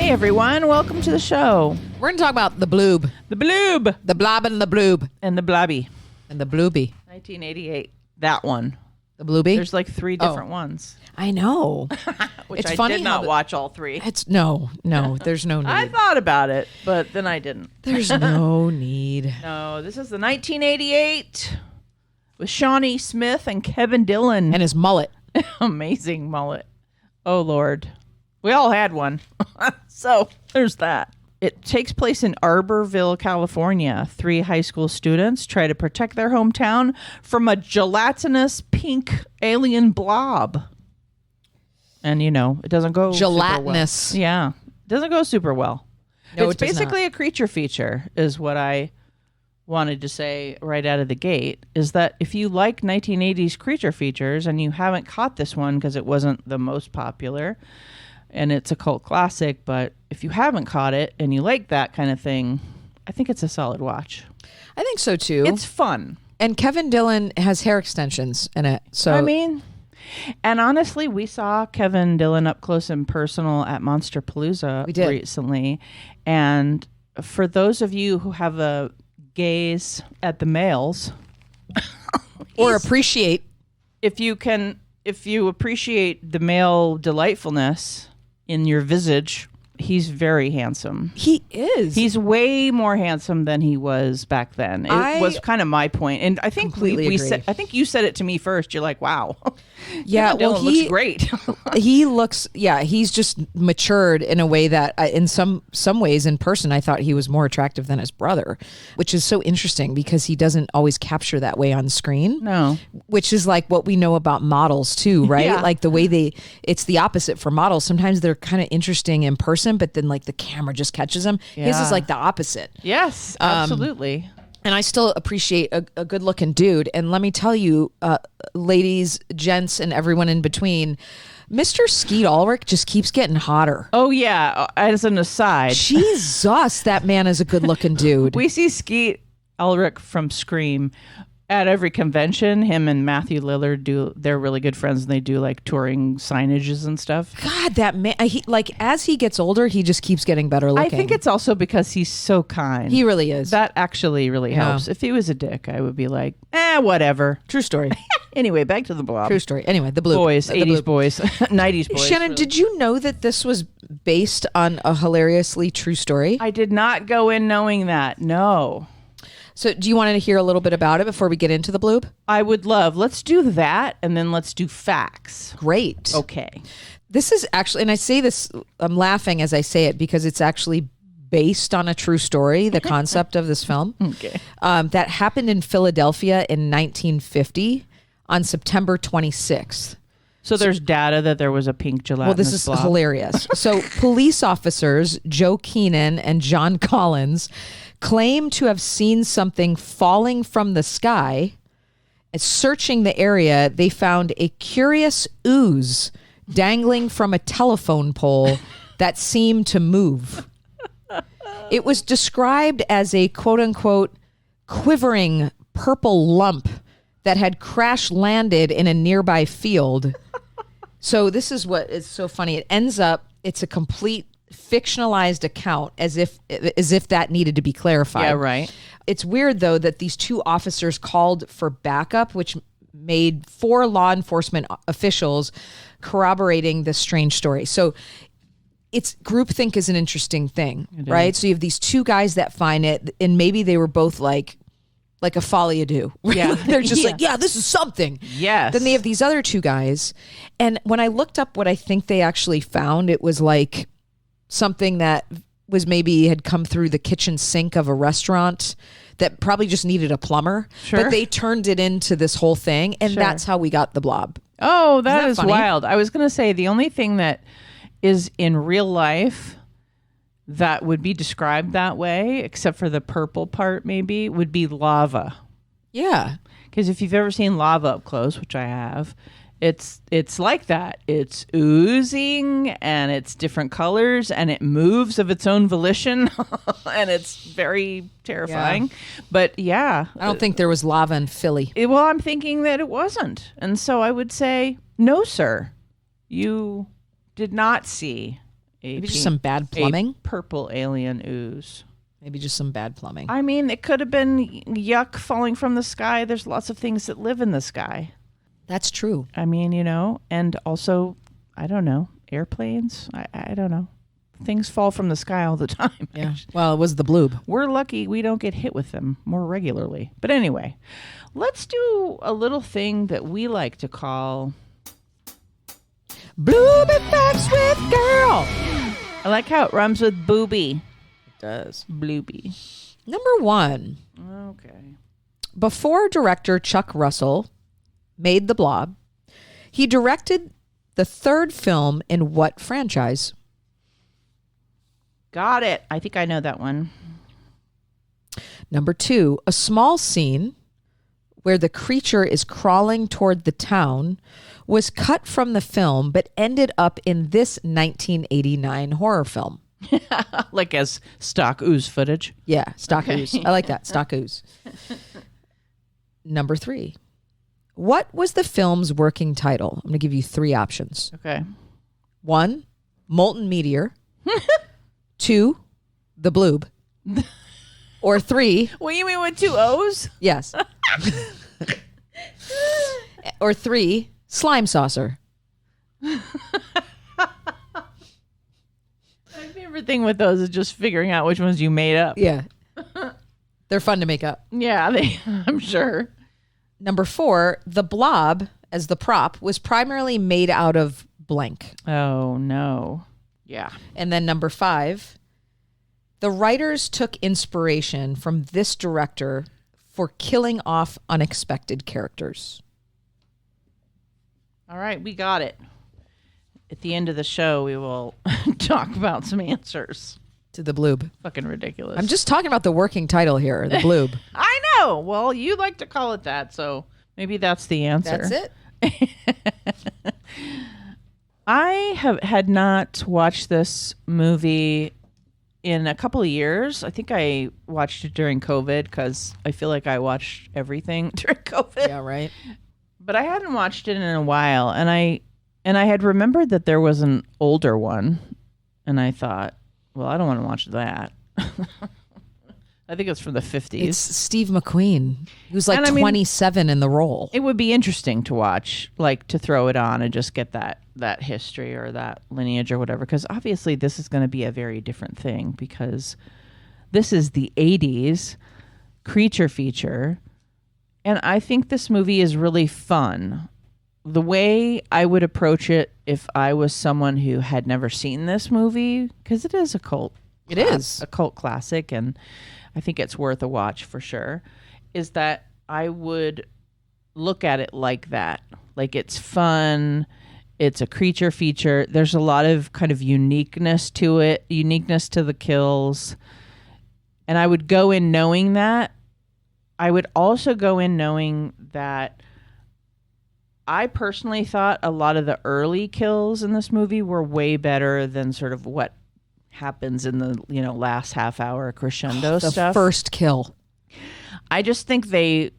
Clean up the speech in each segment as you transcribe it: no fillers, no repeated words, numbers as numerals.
Hey everyone, welcome to the show. We're going to talk about the Bloob. The Bloob. The Blob and the Bloob. And the Blobby. And the Blooby. 1988. That one. The Blooby? There's like 3 different ones. I know. Which it's I funny did not watch all 3. No, there's no need. I thought about it, but then I didn't. There's no need. No, this is the 1988 with Shawnee Smith and Kevin Dillon. And his mullet. Amazing mullet. Oh, Lord. We all had one. So there's that. It takes place in Arborville, California. 3 high school students try to protect their hometown from a gelatinous pink alien blob. And, you know, it doesn't go gelatinous. Super well. Yeah. It doesn't go super well. No, it's basically a creature feature is what I wanted to say right out of the gate, is that if you like 1980s creature features and you haven't caught this one because it wasn't the most popular and it's a cult classic, but if you haven't caught it and you like that kind of thing, I think it's a solid watch. I think so too. It's fun. And Kevin Dillon has hair extensions in it. So I mean, and honestly, we saw Kevin Dillon up close and personal at Monster Palooza recently. And for those of you who have a gaze at the males or appreciate, if you appreciate the male delightfulness in your visage, he's very handsome. He is. He's way more handsome than he was back then. It was kind of my point. And I think I think you said it to me first. You're like, wow. Yeah, well, he looks great. He's just matured in a way that in some ways in person, I thought he was more attractive than his brother, which is so interesting because he doesn't always capture that way on screen. No. Which is like what we know about models too, right? Yeah. Like the way it's the opposite for models. Sometimes they're kind of interesting in person, but then like the camera just catches them. Yeah. His is like the opposite. Yes, absolutely. And I still appreciate a good looking dude. And let me tell you, ladies, gents, and everyone in between, Mr. Skeet Ulrich just keeps getting hotter. Oh, yeah. As an aside. Jesus, that man is a good looking dude. We see Skeet Ulrich from Scream at every convention. Him and Matthew Lillard they're really good friends, and they do like touring signages and stuff. God, that man, as he gets older, he just keeps getting better looking. I think it's also because he's so kind. He really is. That actually really helps. If he was a dick, I would be like, whatever. True story. Anyway, back to the Blob. True story. Anyway, the Bloob. Boys, 80s boys, 90s boys. Shannon, did you know that this was based on a hilariously true story? I did not go in knowing that. No. So do you want to hear a little bit about it before we get into the Bloob? I would love. Let's do that, and then let's do facts. Great. Okay. This is actually, and I say this, I'm laughing as I say it because it's actually based on a true story, the concept of this film. Okay. That happened in Philadelphia in 1950 on September 26th. So there's data that there was a pink gelatinous Well, this is blob. Hilarious. So police officers Joe Keenan and John Collins claim to have seen something falling from the sky. Searching the area, they found a curious ooze dangling from a telephone pole that seemed to move. It was described as a quote-unquote quivering purple lump that had crash landed in a nearby field. So this is what is so funny. It ends up, it's a complete fictionalized account, as if that needed to be clarified. Yeah, right. It's weird though that these 2 officers called for backup, which made 4 law enforcement officials corroborating this strange story. So it's groupthink is an interesting thing, right? So you have these 2 guys that find it, and maybe they were both like a folie à deux. Yeah. They're just like, yeah, this is something. Yes. Then they have these other 2 guys. And when I looked up what I think they actually found, it was like something that was maybe had come through the kitchen sink of a restaurant that probably just needed a plumber. Sure. But they turned it into this whole thing. And that's how we got the Blob. Oh, that is funny? wild. I was going to say the only thing that is in real life that would be described that way, except for the purple part maybe, would be lava. Yeah. Because if you've ever seen lava up close, which I have, it's like that. It's oozing and it's different colors and it moves of its own volition and it's very terrifying. Yeah. But yeah. I don't think there was lava in Philly. Well, I'm thinking that it wasn't. And so I would say, no, sir, you did not see Maybe just some bad plumbing. A purple alien ooze. Maybe just some bad plumbing. I mean, it could have been yuck falling from the sky. There's lots of things that live in the sky. That's true. I mean, and also, I don't know, airplanes. I don't know. Things fall from the sky all the time. Yeah. Well, it was the Bloob. We're lucky we don't get hit with them more regularly. But anyway, let's do a little thing that we like to call Blooby Facts with Girl. I like how it rhymes with booby. It does. Blooby. Number 1. Okay. Before director Chuck Russell made The Blob, he directed the 3rd film in what franchise? Got it. I think I know that one. Number 2, a small scene where the creature is crawling toward the town was cut from the film but ended up in this 1989 horror film. Like as stock ooze footage. Yeah, stock ooze. I like that, stock ooze. Number 3, what was the film's working title? I'm going to give you 3 options. Okay. 1, Molten Meteor. 2, The Bloob. Or 3. What do you mean with 2 O's? Yes. Or 3, Slime Saucer. My favorite thing with those is just figuring out which ones you made up. Yeah. They're fun to make up. Yeah, I'm sure. Number 4, the blob as the prop was primarily made out of blank. Oh, no. Yeah. And then number 5, the writers took inspiration from this director for killing off unexpected characters. All right, we got it. At the end of the show, we will talk about some answers. To the bloob. Fucking ridiculous. I'm just talking about the working title here, the bloob. I know. Well, you like to call it that, so maybe that's the answer. That's it. I had not watched this movie in a couple of years. I think I watched it during COVID because I feel like I watched everything during COVID. Yeah, right. But I hadn't watched it in a while, and I had remembered that there was an older one, and I thought, well, I don't want to watch that. I think it's from the 50s. It's Steve McQueen, who's like 27 in the role. It would be interesting to watch, like to throw it on and just get that history or that lineage or whatever, because obviously this is going to be a very different thing because this is the 80s creature feature, and I think this movie is really fun. The way I would approach it if I was someone who had never seen this movie, because it is a cult. It is a cult classic, and I think it's worth a watch for sure, is that I would look at it like that. Like, it's fun. It's a creature feature. There's a lot of kind of uniqueness to it, uniqueness to the kills. And I would go in knowing that. I would also go in knowing that I personally thought a lot of the early kills in this movie were way better than sort of what happens in the last half hour crescendo the stuff. First kill. I just think they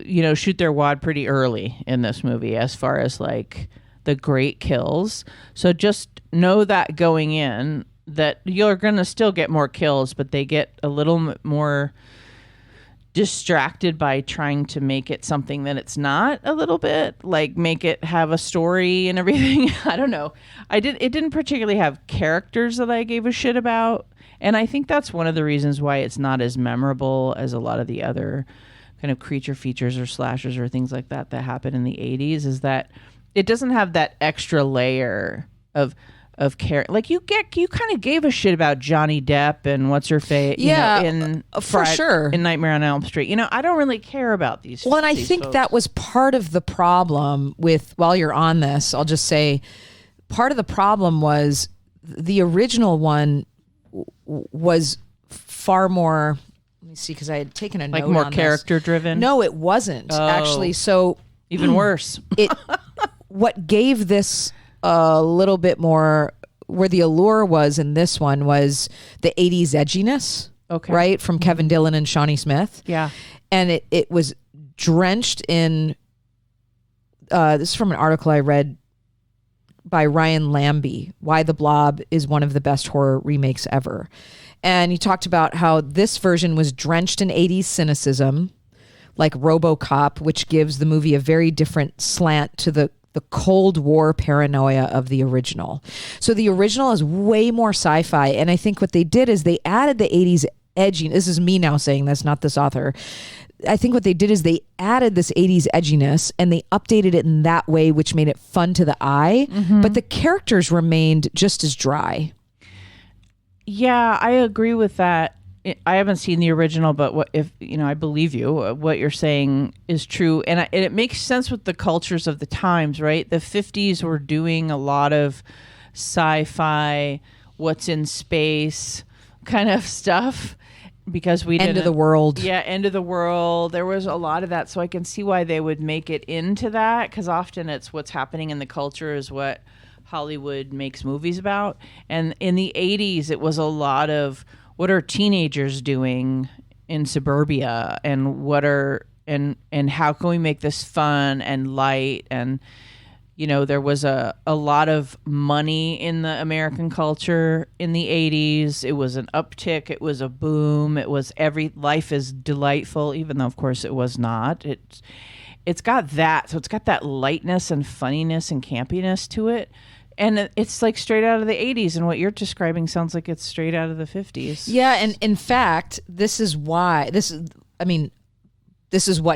shoot their wad pretty early in this movie as far as like the great kills. So just know that going in that you're going to still get more kills, but they get a little more distracted by trying to make it something that it's not, a little bit, like make it have a story and everything. I don't know. It didn't particularly have characters that I gave a shit about, and I think that's one of the reasons why it's not as memorable as a lot of the other kind of creature features or slashers or things like that happen in the 80s, is that it doesn't have that extra layer of character. Like you kind of gave a shit about Johnny Depp and what's her face, for sure, in Nightmare on Elm Street. I don't really care about these. Well, and I think folks. that was part of the problem with. While you're on this, I'll just say, part of the problem was the original one was far more. Let me see, because I had taken a note more on character this. driven. No, it wasn't actually. So even worse. What gave this a little bit more, where the allure was in this one, was the 80s edginess, right, from Kevin Dillon and Shawnee Smith. Yeah. And it was drenched in, this is from an article I read by Ryan Lambie, why The Blob is one of the best horror remakes ever. And he talked about how this version was drenched in 80s cynicism, like RoboCop, which gives the movie a very different slant to the Cold War paranoia of the original. So the original is way more sci-fi. And I think what they did is they added the 80s edginess. This is me now saying this, not this author. I think what they did is they added this 80s edginess and they updated it in that way, which made it fun to the eye. But the characters remained just as dry. Yeah, I agree with that. I haven't seen the original, but what if I believe you. What you're saying is true, and it makes sense with the cultures of the times, right? The 50s were doing a lot of sci-fi, what's in space kind of stuff because we End of the world. Yeah, end of the world. There was a lot of that, so I can see why they would make it into that because often it's what's happening in the culture is what Hollywood makes movies about. And in the 80s, it was a lot of what are teenagers doing in suburbia and and how can we make this fun and light. And, there was a lot of money in the American culture in the 80s. It was an uptick. It was a boom. It was life is delightful, even though, of course, it was not. It's got that. So it's got that lightness and funniness and campiness to it. And it's like straight out of the 80s. And what you're describing sounds like it's straight out of the 50s. Yeah. And in fact, this is what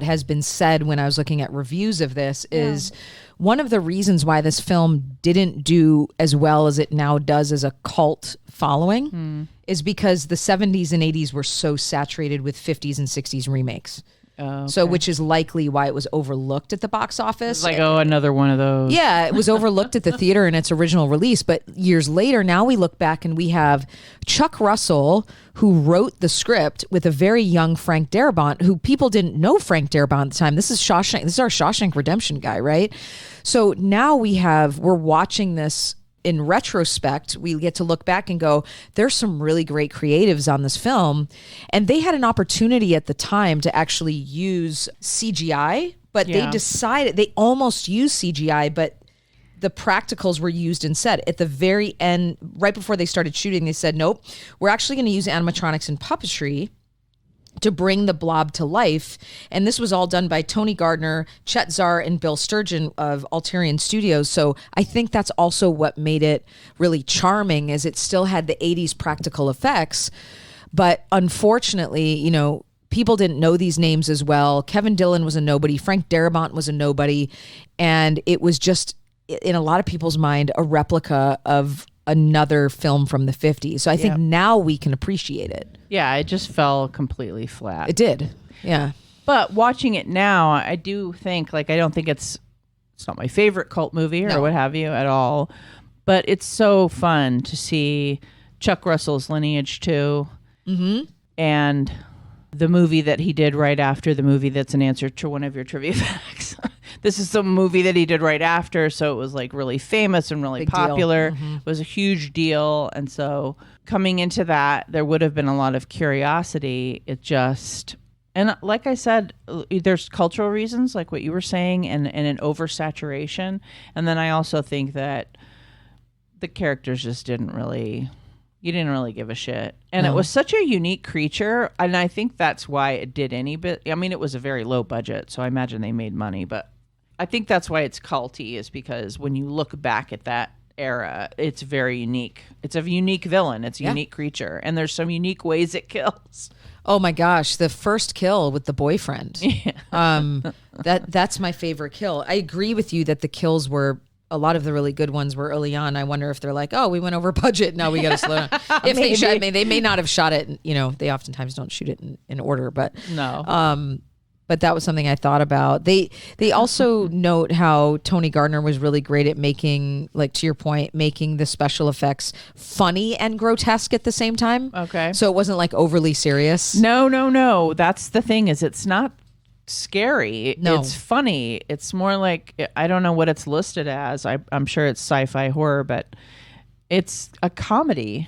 has been said when I was looking at reviews of this is one of the reasons why this film didn't do as well as it now does as a cult following is because the 70s and 80s were so saturated with 50s and 60s remakes. Okay. So, which is likely why it was overlooked at the box office. It's like, another one of those. Yeah, it was overlooked at the theater in its original release. But years later, now we look back and we have Chuck Russell, who wrote the script with a very young Frank Darabont, who people didn't know Frank Darabont at the time. This is Shawshank. This is our Shawshank Redemption guy, right? So now we're watching this. In retrospect, we get to look back and go, there's some really great creatives on this film. And they had an opportunity at the time to actually use CGI, but they decided, they almost used CGI, but the practicals were used instead. At the very end, right before they started shooting, they said, nope, we're actually going to use animatronics and puppetry to bring the Blob to life. And this was all done by Tony Gardner, Chet Zar, and Bill Sturgeon of Alterian Studios. So I think that's also what made it really charming, is it still had the 80s practical effects. But unfortunately, people didn't know these names as well. Kevin Dillon was a nobody. Frank Darabont was a nobody. And it was just, in a lot of people's mind, a replica of another film from the 50s. So I think now we can appreciate it. Yeah, it just fell completely flat. It did. Yeah. But watching it now, I do think, I don't think it's not my favorite cult movie or what have you at all. But it's so fun to see Chuck Russell's lineage too. Mm-hmm. And the movie that he did right after the movie that's an answer to one of your trivia facts. This is the movie that he did right after, so it was really famous and really popular. Mm-hmm. It was a huge deal, and so coming into that, there would have been a lot of curiosity. And like I said, there's cultural reasons, like what you were saying, and an oversaturation. And then I also think that the characters just you didn't really give a shit. And It was such a unique creature, and I think that's why it did any bit. I mean, it was a very low budget, so I imagine they made money, but I think that's why it's culty, is because when you look back at that era, it's very unique. It's a unique villain. It's a unique creature, and there's some unique ways it kills. Oh my gosh, the first kill with the boyfriend. Yeah. That's my favorite kill. I agree with you that the kills were, a lot of the really good ones were early on. I wonder if they're like, oh, we went over budget, now we got to slow down. If they may not have shot it, they oftentimes don't shoot it in order, but no. But that was something I thought about. They also note how Tony Gardner was really great at making, to your point, making the special effects funny and grotesque at the same time. Okay. So it wasn't overly serious. No. That's the thing, is it's not scary. No. It's funny. It's more I don't know what it's listed as. I'm sure it's sci-fi horror, but it's a comedy.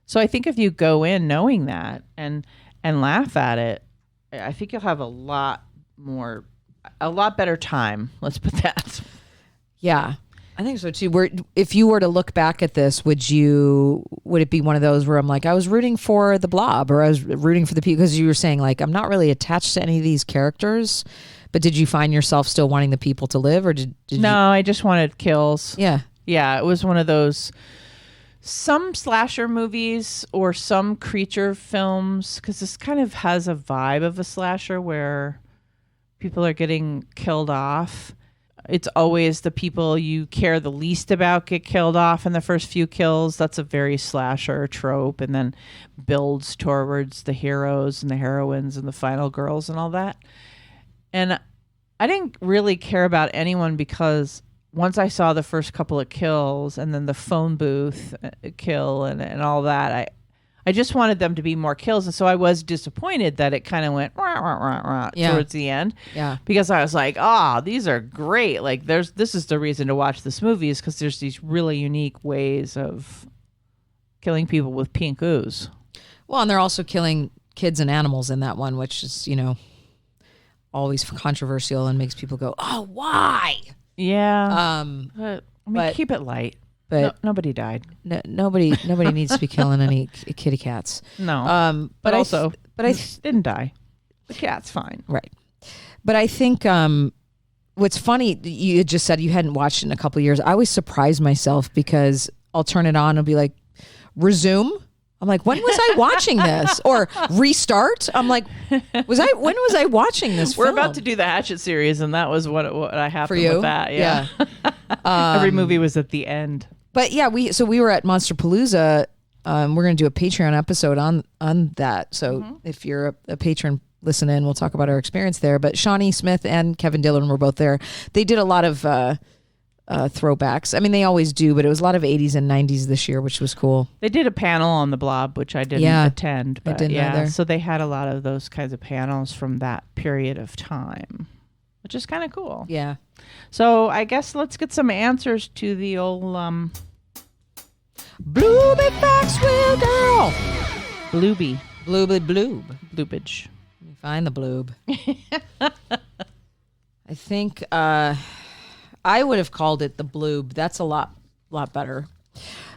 So I think if you go in knowing that and laugh at it, I think you'll have a lot better time. Let's put that. Yeah. I think so too. If you were to look back at this, would it be one of those where I'm like, I was rooting for the Blob, or I was rooting for the people, because you were saying like, I'm not really attached to any of these characters, but did you find yourself still wanting the people to live, or did No, I just wanted kills. Yeah. Yeah, it was one of those, some slasher movies or some creature films, because this kind of has a vibe of a slasher where people are getting killed off. It's always the people you care the least about get killed off in the first few kills. That's a very slasher trope, and then builds towards the heroes and the heroines and the final girls and all that. And I didn't really care about anyone, because once I saw the first couple of kills and then the phone booth kill and all that, I just wanted them to be more kills. And so I was disappointed that it kind of went rah, rah, rah, rah, towards the end. Yeah. Because I was like, these are great. Like this is the reason to watch this movie, is because there's these really unique ways of killing people with pink ooze. Well, and they're also killing kids and animals in that one, which is, always controversial and makes people go, oh, why? Yeah. But keep it light. But nobody died. Nobody needs to be killing any kitty cats. No. But I didn't die. The cat's fine. Right. But I think what's funny, you had just said you hadn't watched it in a couple of years. I always surprise myself, because I'll turn it on and be like, resume. I'm like, when was I watching this? Or restart? I'm like, when was I watching this We're film? about to do the Hatchet series, and that was what I happened for you with that. Yeah. Every movie was at the end. But yeah, we were at Monsterpalooza. We're going to do a Patreon episode on that. So if you're a patron, listen in. We'll talk about our experience there. But Shawnee Smith and Kevin Dillon were both there. They did a lot of throwbacks. I mean, they always do, but it was a lot of 80s and 90s this year, which was cool. They did a panel on the Blob, which I didn't attend. But I didn't either. So they had a lot of those kinds of panels from that period of time, which is kind of cool. Yeah. So I guess let's get some answers to the old Blooby Foxwheel Girl. Blooby. Blooby. Bloobage. Let me find the bloob. I think I would have called it the bloob. That's a lot better.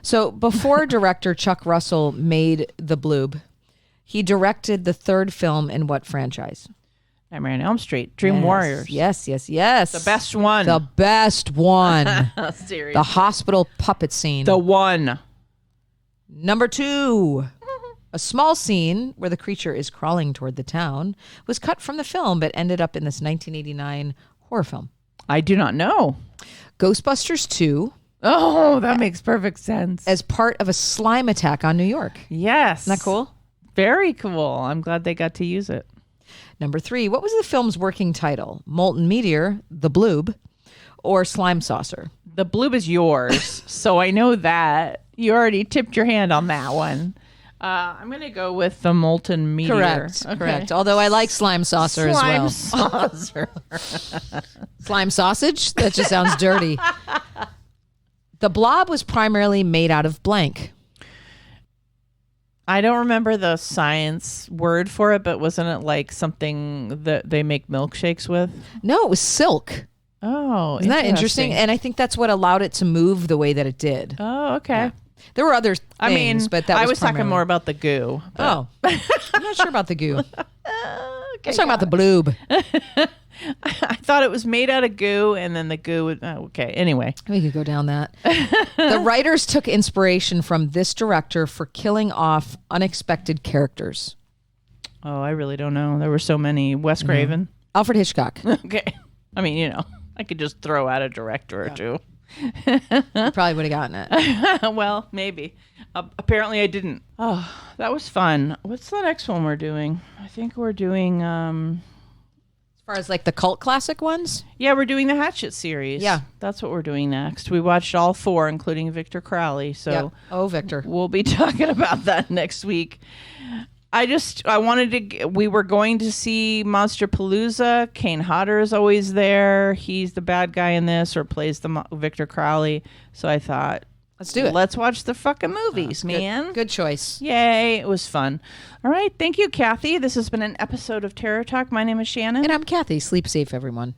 So before director Chuck Russell made the bloob, he directed the third film in what franchise? Nightmare on Elm Street. Dream Warriors. Yes. The best one. The best one. Seriously. The hospital puppet scene. The one. Number 2. A small scene where the creature is crawling toward the town was cut from the film, but ended up in this 1989 horror film. I do not know. Ghostbusters 2. Oh, that makes perfect sense. As part of a slime attack on New York. Yes. Isn't that cool? Very cool. I'm glad they got to use it. Number 3. What was the film's working title? Molten Meteor, The Bloob, or Slime Saucer? The bloob is yours, so I know that. You already tipped your hand on that one. I'm going to go with the Molten Meteor. Correct. Although I like Slime Saucer as well. Saucer. Slime sausage? That just sounds dirty. The Blob was primarily made out of blank. I don't remember the science word for it, but wasn't it like something that they make milkshakes with? No, it was silk. Oh, isn't that interesting? And I think that's what allowed it to move the way that it did. Oh, okay. Yeah. There were other things, but that I was was talking more about the goo. Oh, I'm not sure about the goo. Okay, I was talking about the bloob. I thought it was made out of goo, and then the goo would... Oh, okay, anyway. We could go down that. The writers took inspiration from this director for killing off unexpected characters. Oh, I really don't know. There were so many. Wes Craven. Alfred Hitchcock. Okay. I mean, I could just throw out a director or two. You probably would have gotten it. Well, maybe. Apparently I didn't. Oh, that was fun. What's the next one we're doing? I think we're doing... As far as like the cult classic ones? Yeah, we're doing the Hatchet series. Yeah. That's what we're doing next. We watched all 4, including Victor Crowley. So Yep. Oh, Victor. We'll be talking about that next week. We were going to see Monsterpalooza. Kane Hodder is always there. He's the bad guy in this, or plays the Victor Crowley. So I thought, let's do it. Let's watch the fucking movies, man. Good choice. Yay. It was fun. All right. Thank you, Kathy. This has been an episode of Terror Talk. My name is Shannon. And I'm Kathy. Sleep safe, everyone.